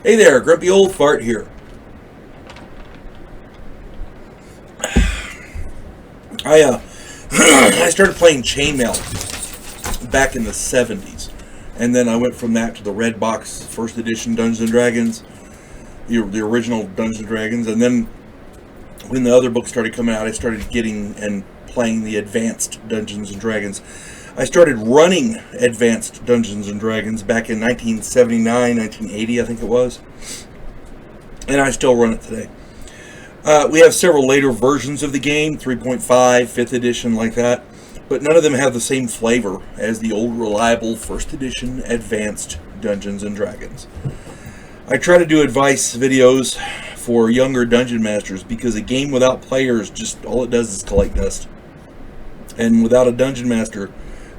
Hey there, Grumpy Old Fart here. I started playing Chainmail back in the 70s, and then I went from that to the Red Box First Edition Dungeons and Dragons, the original Dungeons and Dragons, and then when the other books started coming out, I started getting and playing the Advanced Dungeons and Dragons. I started running Advanced Dungeons and Dragons back in 1979, 1980, I think it was. And I still run it today. We have several later versions of the game, 3.5, 5th edition, like that. But none of them have the same flavor as the old, reliable 1st edition Advanced Dungeons and Dragons. I try to do advice videos for younger dungeon masters because a game without players, just all it does is collect dust. And without a dungeon master,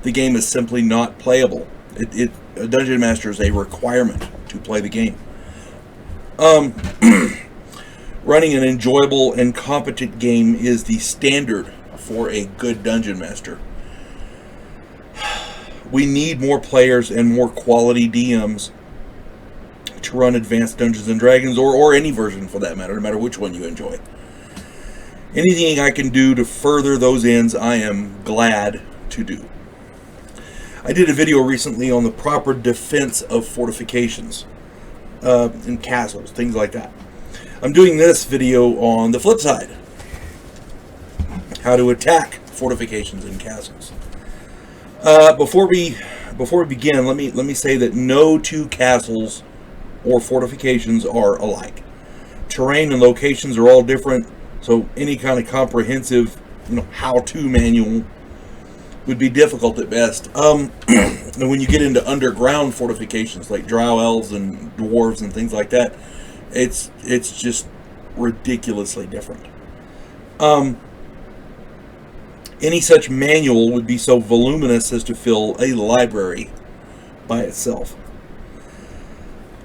the game is simply not playable. A dungeon master is a requirement to play the game. Running an enjoyable and competent game is the standard for a good dungeon master. We need more players and more quality DMs to run Advanced Dungeons and Dragons, or any version for that matter, no matter which one you enjoy. Anything I can do to further those ends, I am glad to do. I did a video recently on the proper defense of fortifications and castles, things like that. I'm doing this video on the flip side. How to attack fortifications and castles. Before we begin, let me say that no two castles or fortifications are alike. Terrain and locations are all different, so any kind of comprehensive, how-to manual would be difficult at best. And when you get into underground fortifications like drow elves and dwarves and things like that, it's just ridiculously different. Any such manual would be so voluminous as to fill a library by itself.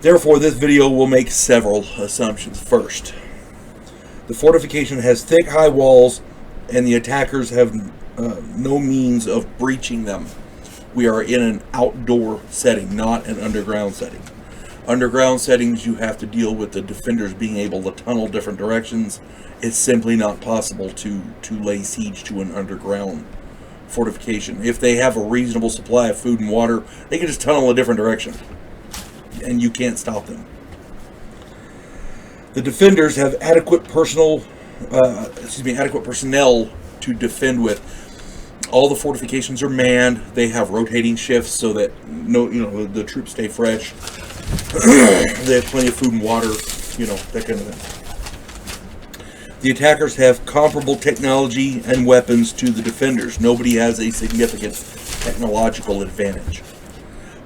Therefore, this video will make several assumptions. First, the fortification has thick, high walls, and the attackers have no means of breaching them. We are in an outdoor setting, not an underground setting. Underground settings, you have to deal with the defenders being able to tunnel different directions. It's simply not possible to lay siege to an underground fortification. If they have a reasonable supply of food and water, they can just tunnel a different direction, and you can't stop them. The defenders have adequate personnel to defend with. All the fortifications are manned. They have rotating shifts so that the troops stay fresh. They have plenty of food and water, that kind of thing. The attackers have comparable technology and weapons to the defenders. Nobody has a significant technological advantage.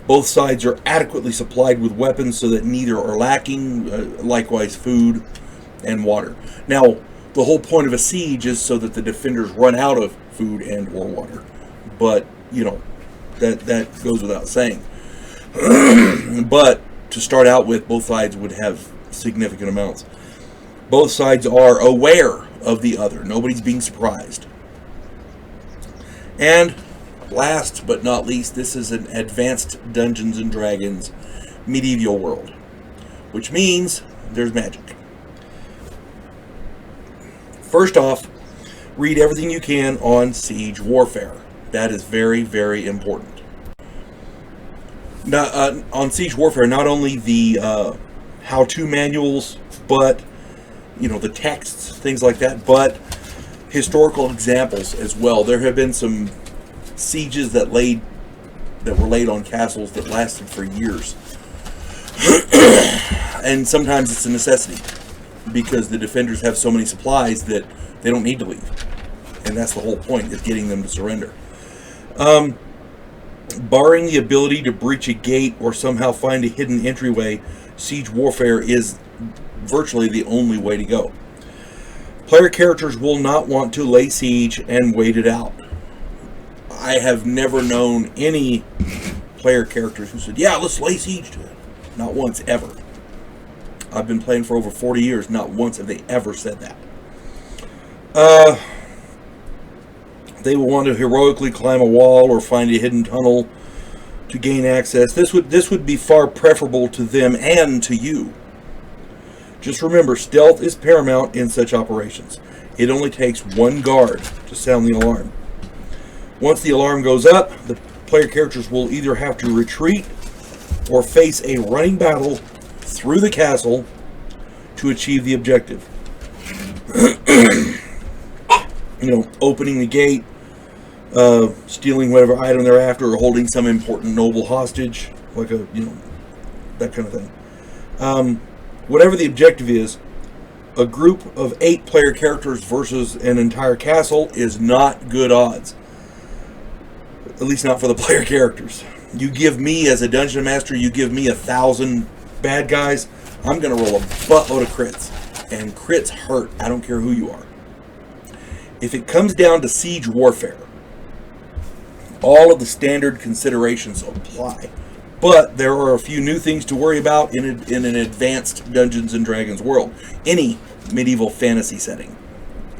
Both sides are adequately supplied with weapons so that neither are lacking, likewise food and water. Now, the whole point of a siege is so that the defenders run out of food and or water. But, that goes without saying. But to start out with, both sides would have significant amounts. Both sides are aware of the other. Nobody's being surprised. And last but not least, this is an Advanced Dungeons and Dragons medieval world, which means there's magic. First off, read everything you can on siege warfare. That is very, very important. Now, on siege warfare, not only the how-to manuals, but the texts, things like that, but historical examples as well. There have been some sieges that were laid on castles that lasted for years, and sometimes it's a necessity because the defenders have so many supplies that they don't need to leave, and that's the whole point, is getting them to surrender. Barring the ability to breach a gate or somehow find a hidden entryway, siege warfare is virtually the only way to go. Player characters will not want to lay siege and wait it out. I have never known any player characters who said, yeah, let's lay siege to it. Not once, ever. I've been playing for over 40 years. Not once have they ever said that. They will want to heroically climb a wall or find a hidden tunnel to gain access. This would be far preferable to them and to you. Just remember, stealth is paramount in such operations. It only takes one guard to sound the alarm. Once the alarm goes up, the player characters will either have to retreat or face a running battle through the castle to achieve the objective. Opening the gate, stealing whatever item they're after, or holding some important noble hostage, like that kind of thing. Whatever the objective is, a group of 8 player characters versus an entire castle is not good odds. At least not for the player characters. You give me, as a dungeon master, you give me 1,000 bad guys, I'm going to roll a buttload of crits. And crits hurt. I don't care who you are. If it comes down to siege warfare, all of the standard considerations apply. But there are a few new things to worry about in an advanced Dungeons & Dragons world. Any medieval fantasy setting.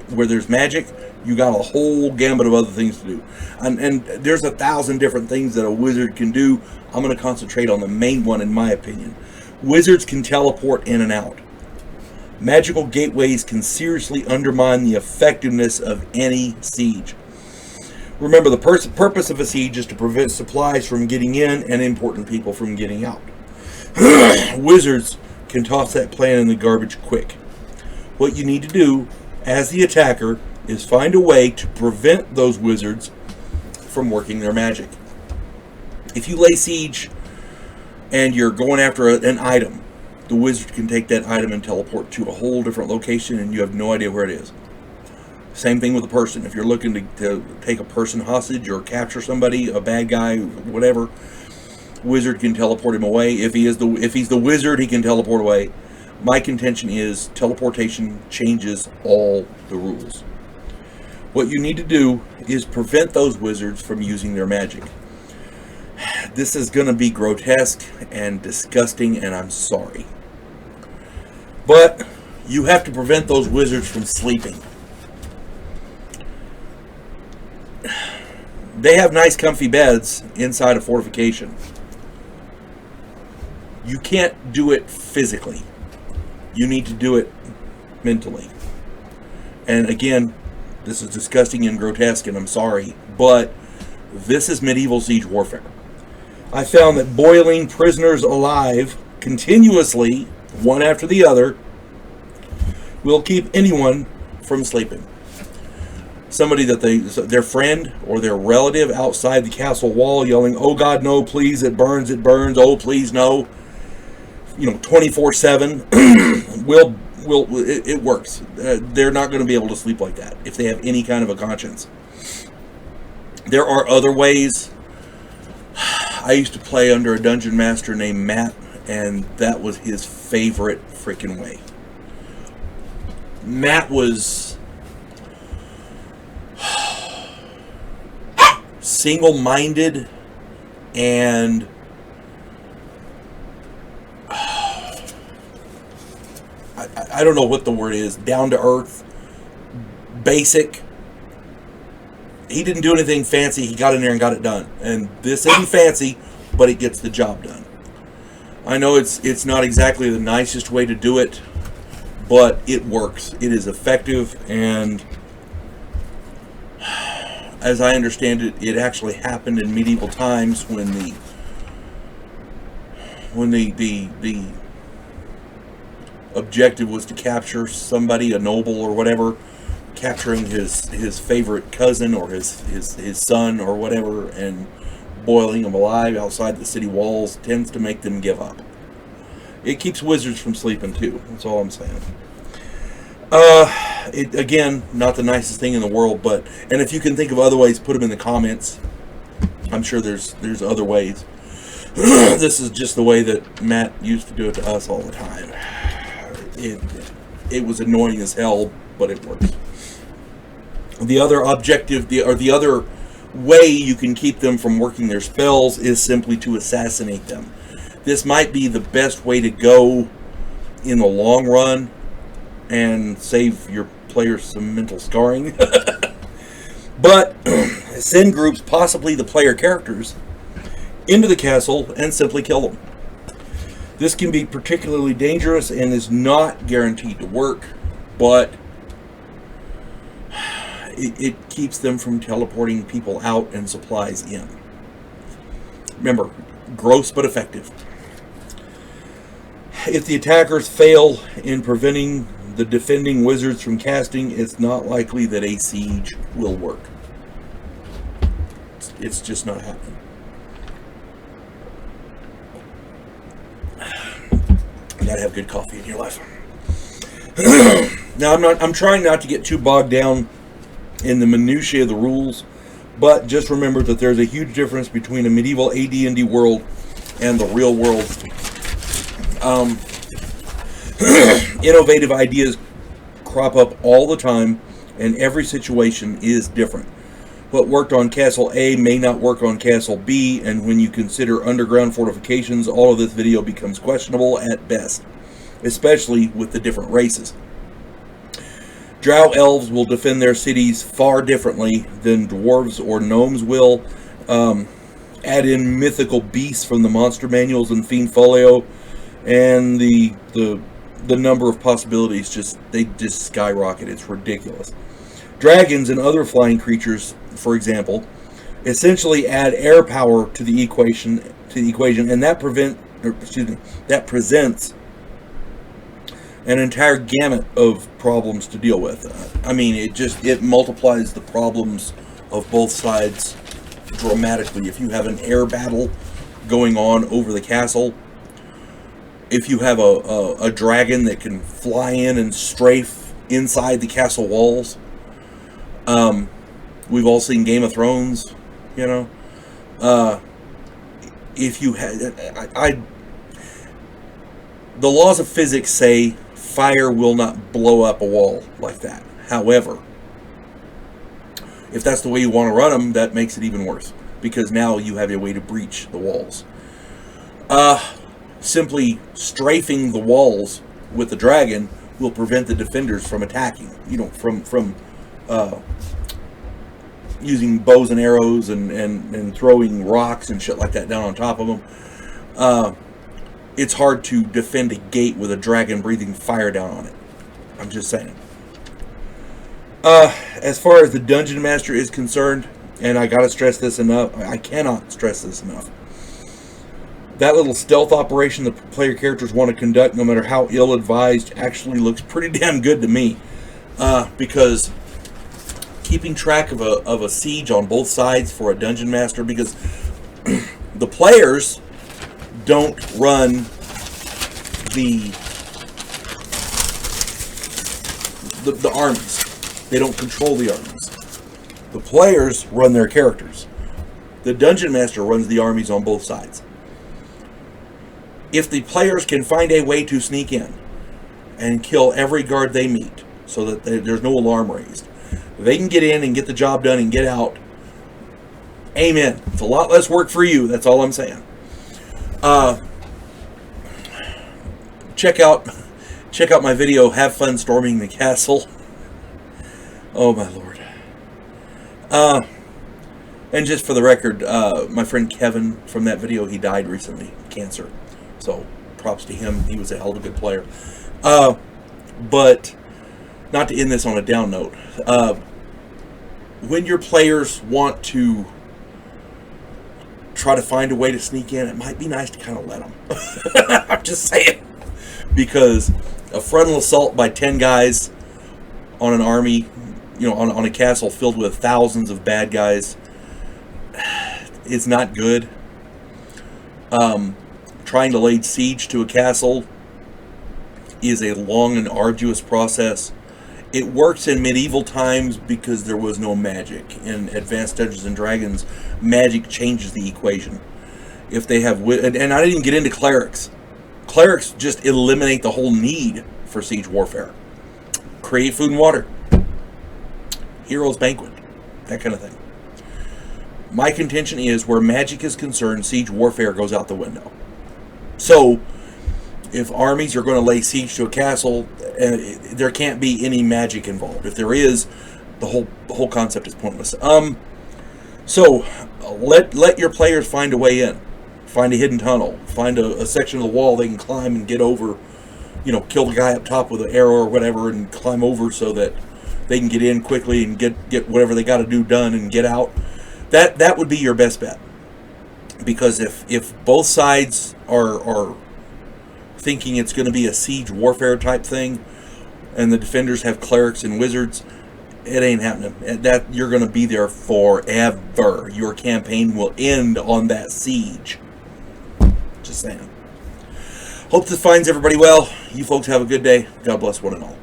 Where there's magic, you got a whole gamut of other things to do. And there's 1,000 different things that a wizard can do. I'm going to concentrate on the main one, in my opinion. Wizards can teleport in and out. Magical gateways can seriously undermine the effectiveness of any siege. Remember, the purpose of a siege is to prevent supplies from getting in and important people from getting out. Wizards can toss that plan in the garbage quick. What you need to do, as the attacker, is find a way to prevent those wizards from working their magic. If you lay siege and you're going after an item, the wizard can take that item and teleport to a whole different location and you have no idea where it is. Same thing with a person. If you're looking to take a person hostage or capture somebody, a bad guy, whatever, wizard can teleport him away. If he's the wizard, he can teleport away. My contention is teleportation changes all the rules. What you need to do is prevent those wizards from using their magic. This is going to be grotesque and disgusting, and I'm sorry. But you have to prevent those wizards from sleeping. They have nice comfy beds inside a fortification. You can't do it physically. You need to do it mentally. And again, this is disgusting and grotesque, and I'm sorry, but this is medieval siege warfare. I found that boiling prisoners alive continuously, one after the other, will keep anyone from sleeping. Somebody that their friend or their relative outside the castle wall yelling, "Oh God, no, please, it burns, oh please, no," 24/7, it works. They're not going to be able to sleep like that if they have any kind of a conscience. There are other ways. I used to play under a dungeon master named Matt, and that was his favorite freaking way. Matt was single-minded and I don't know what the word is, down to earth, basic. He didn't do anything fancy. He got in there and got it done. And this isn't fancy, but it gets the job done. I know it's not exactly the nicest way to do it, but it works. It is effective, and as I understand it, it actually happened in medieval times when the objective was to capture somebody, a noble or whatever, capturing his favorite cousin or his son or whatever, and boiling them alive outside the city walls tends to make them give up. It keeps wizards from sleeping too. That's all I'm saying. Again, not the nicest thing in the world, and if you can think of other ways, put them in the comments. I'm sure there's other ways. This is just the way that Matt used to do it to us all the time. It was annoying as hell, but it works. The other objective, the other way you can keep them from working their spells is simply to assassinate them. This might be the best way to go in the long run and save your players some mental scarring. But send groups, possibly the player characters, into the castle and simply kill them. This can be particularly dangerous and is not guaranteed to work, but it keeps them from teleporting people out and supplies in. Remember, gross but effective. If the attackers fail in preventing the defending wizards from casting, it's not likely that a siege will work. It's just not happening. You gotta have good coffee in your life. Now, I'm trying not to get too bogged down in the minutiae of the rules, but just remember that there's a huge difference between a medieval AD&D world and the real world. Innovative ideas crop up all the time, and every situation is different. What worked on Castle A may not work on Castle B, and when you consider underground fortifications, all of this video becomes questionable at best, especially with the different races. Drow elves will defend their cities far differently than dwarves or gnomes will. Add in mythical beasts from the monster manuals and Fiend Folio, and the number of possibilities just skyrocket. It's ridiculous. Dragons and other flying creatures, for example, essentially add air power to the equation, and that presents an entire gamut of problems to deal with. I mean, it multiplies the problems of both sides dramatically. If you have an air battle going on over the castle, if you have a dragon that can fly in and strafe inside the castle walls, we've all seen Game of Thrones, you know. If you had, the laws of physics say fire will not blow up a wall like that. However, if that's the way you want to run them, that makes it even worse, because now you have a way to breach the walls. Simply strafing the walls with the dragon will prevent the defenders from attacking. You know, from using bows and arrows and throwing rocks and shit like that down on top of them. It's hard to defend a gate with a dragon breathing fire down on it. I'm just saying. As far as the Dungeon Master is concerned, and I gotta stress this enough, I cannot stress this enough. That little stealth operation the player characters want to conduct, no matter how ill-advised, actually looks pretty damn good to me. Because keeping track of a siege on both sides for a Dungeon Master, because the players don't run the armies. They don't control the armies. The players run their characters. The Dungeon Master runs the armies on both sides. If the players can find a way to sneak in and kill every guard they meet so that there's no alarm raised, they can get in and get the job done and get out. Amen. It's a lot less work for you. That's all I'm saying. Check out my video, Have Fun Storming the Castle. Oh my lord. And just for the record, my friend Kevin from that video, he died recently, cancer. So props to him. He was a hell of a good player. But not to end this on a down note. When your players want to try to find a way to sneak in, it might be nice to kind of let them. I'm just saying. Because a frontal assault by 10 guys on an army, you know, on a castle filled with thousands of bad guys, is not good. Trying to lay siege to a castle is a long and arduous process. It works in medieval times because there was no magic. In Advanced Dungeons and Dragons, magic changes the equation. If they have, and I didn't get into clerics. Clerics just eliminate the whole need for siege warfare. Create food and water. Heroes banquet. That kind of thing. My contention is, where magic is concerned, siege warfare goes out the window. So, if armies are going to lay siege to a castle, there can't be any magic involved. If there is, the whole concept is pointless. So let your players find a way in. find a hidden tunnel, find a section of the wall they can climb and get over, kill the guy up top with an arrow or whatever and climb over so that they can get in quickly and get whatever they got to do done and get out. That would be your best bet. Because if both sides are thinking it's going to be a siege warfare type thing, and the defenders have clerics and wizards, it ain't happening. That you're going to be there forever. Your campaign will end on that siege. Just saying. Hope this finds everybody well. You folks have a good day. God bless one and all.